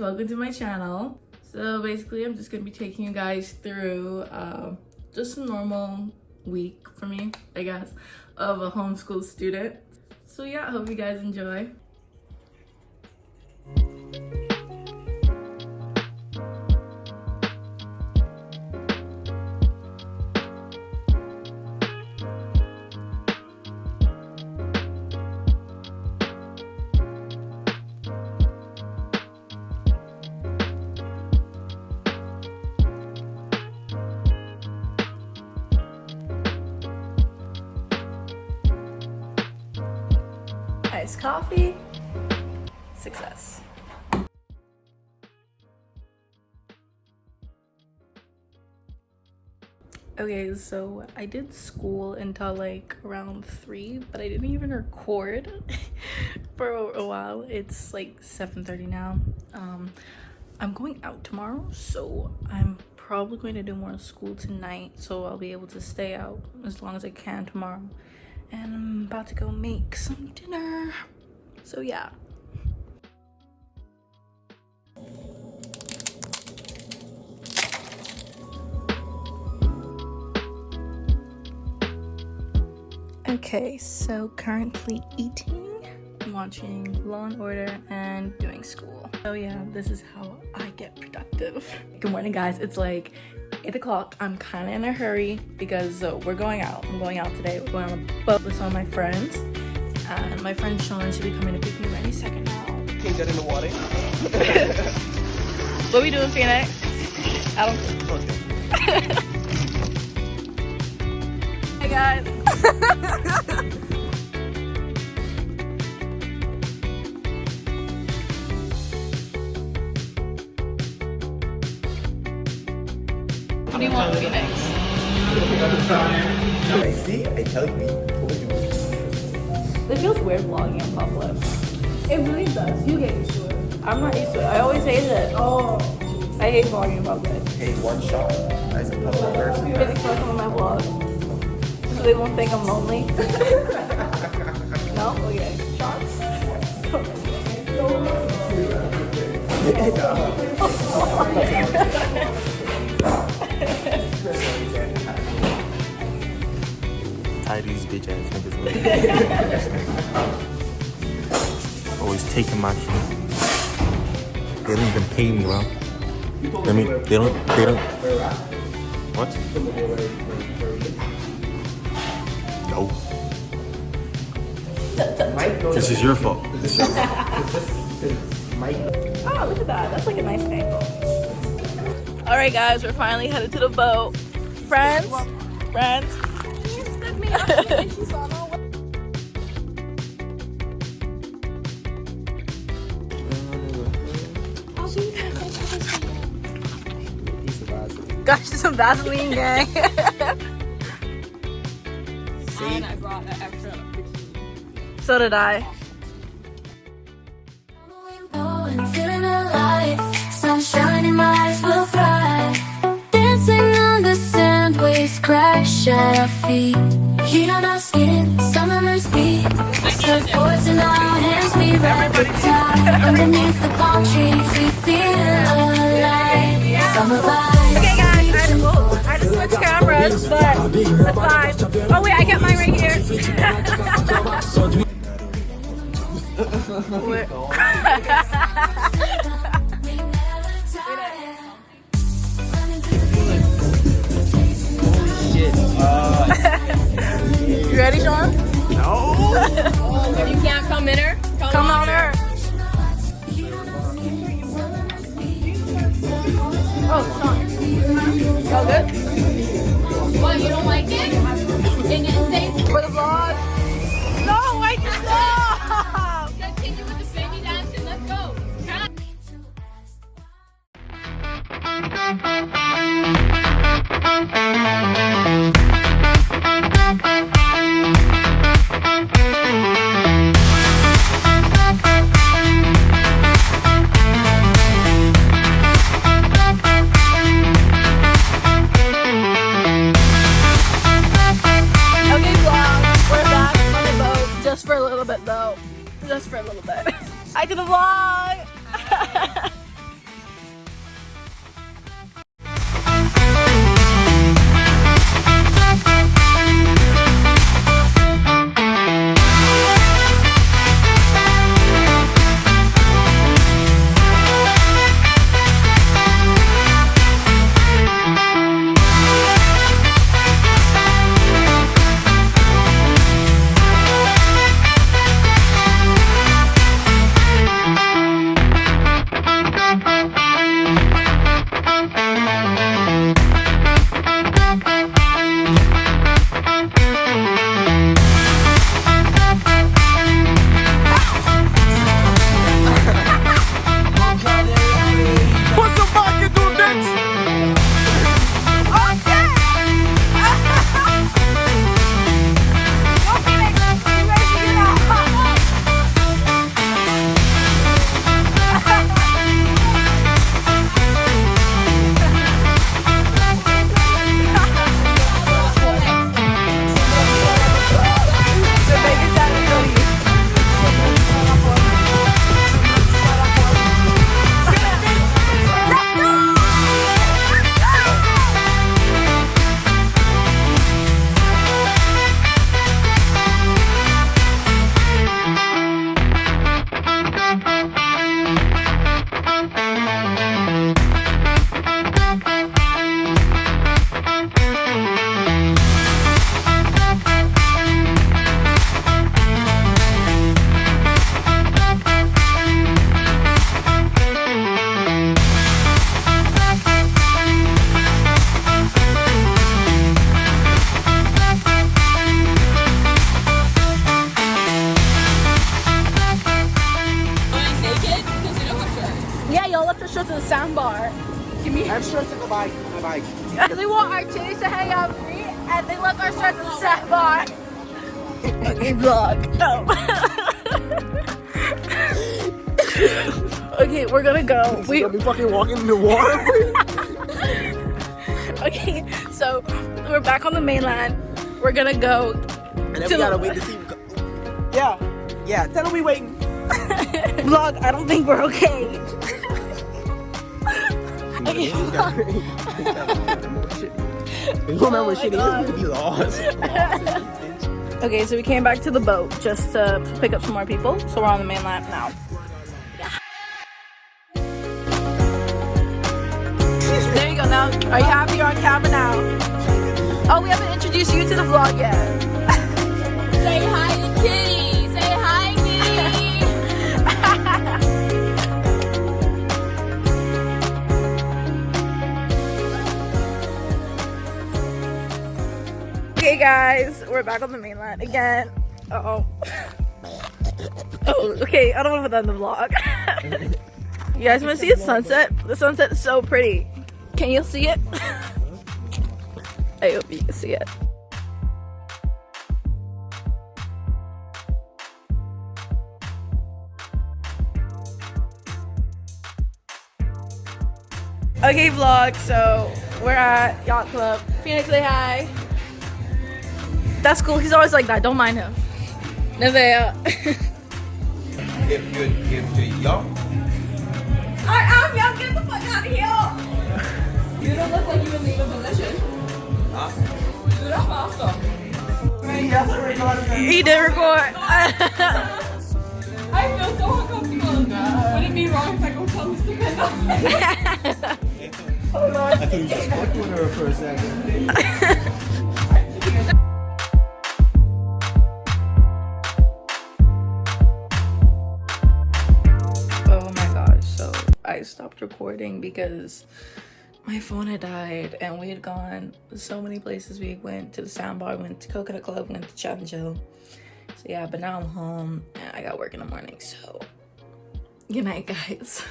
welcome to my channel. So basically I'm just gonna be taking you guys through just a normal week for me, I guess, of a homeschool student. So yeah, I hope you guys enjoy. Iced coffee, success. Okay, so I did school until like around 3, but I didn't even record for a while. It's like 7:30 now. I'm going out tomorrow, so I'm probably going to do more school tonight, so I'll be able to stay out as long as I can tomorrow. And I'm about to go make some dinner. So yeah. Okay, so currently eating, watching Law & Order, and doing school. So yeah, this is how I get productive. Good morning, guys. It's like 8 o'clock. I'm kind of in a hurry because we're going out. I'm going out today. We're going on a boat with some of my friends. And my friend Sean should be coming to pick me any second now. Can you get in the water? What we doing, Phoenix? I don't Okay. Hey guys. What do you want, Phoenix? I see, I tell you. It feels weird vlogging in public. It really does. You get used to it. I'm not used to it. I always hate it. Oh. I hate vlogging in public. Hey, one shot as a public person. Phoenix, welcome to my vlog. So they won't think I'm lonely. No? Okay. Shots? Tired of these bitch ass niggas. Always taking my shit. They don't even pay me, bro. I mean, they don't. What? No. This is your fault. Oh, look at that. That's like a nice angle. All right, guys, we're finally headed to the boat. Friends? Friends? Gosh, some Vaseline, gang. And I brought an extra. So did I. Feeling alive, sunshine in my eyes will fly. Dancing on the sand, waves crash at our feet. Heat on our skin, summer must be. Surfboards in our hands, we ride the tide. Underneath the palm trees, we feel alive. Summer vibes. Okay, guys, I just switched cameras, but that's fine. Oh wait, I kept mine right here. You ready, Sean? No. You can't come in her? Come on her. Oh, Sean. Y'all good? What, you don't like it? And you say For the vlog? No, I just stop! continue with the baby dancing. Let's go. Just for a little bit. Hi to the vlog! sandbar. Give me. I'm stressed to go by. Bye. They want our titties to hang out free, and they left our stress in the sandbar. Okay, vlog. Okay, we're gonna go. We gonna be fucking walking in the water. Okay, so we're back on the mainland. We're gonna go. And then we gotta wait to see. Yeah. Tell them we waiting. Vlog, I don't think we're okay. Okay, Remember shit is gonna be lost. okay, so we came back to the boat just to pick up some more people. So we're on the mainland now. There you go. Now, are you happy you're on camera now? Oh, we haven't introduced you to the vlog yet. Say hi to Kitty. Say hi, Kitty. Okay, guys, we're back on the mainland again. Oh, okay. I don't want to put that in the vlog. You guys want to see the sunset? The sunset is so pretty. Can you see it? I hope you can see it. Okay, vlog. So we're at Yacht Club. Phoenix, say hi. That's cool. He's always like that. Don't mind him. Nevea. If you're young. I'm young. Get the fuck out of here. You don't look like you would leave a position. Huh? Do that faster. He did record. I feel so uncomfortable. Would it be wrong if I go tell Mr. Kendall? I thought you just fucked with her for a second. Oh my gosh, so I stopped recording because my phone had died and we had gone so many places. We went to the Sandbar, went to Coconut Club, went to Chat and Chill. So yeah, but now I'm home and I got work in the morning, so good night, guys.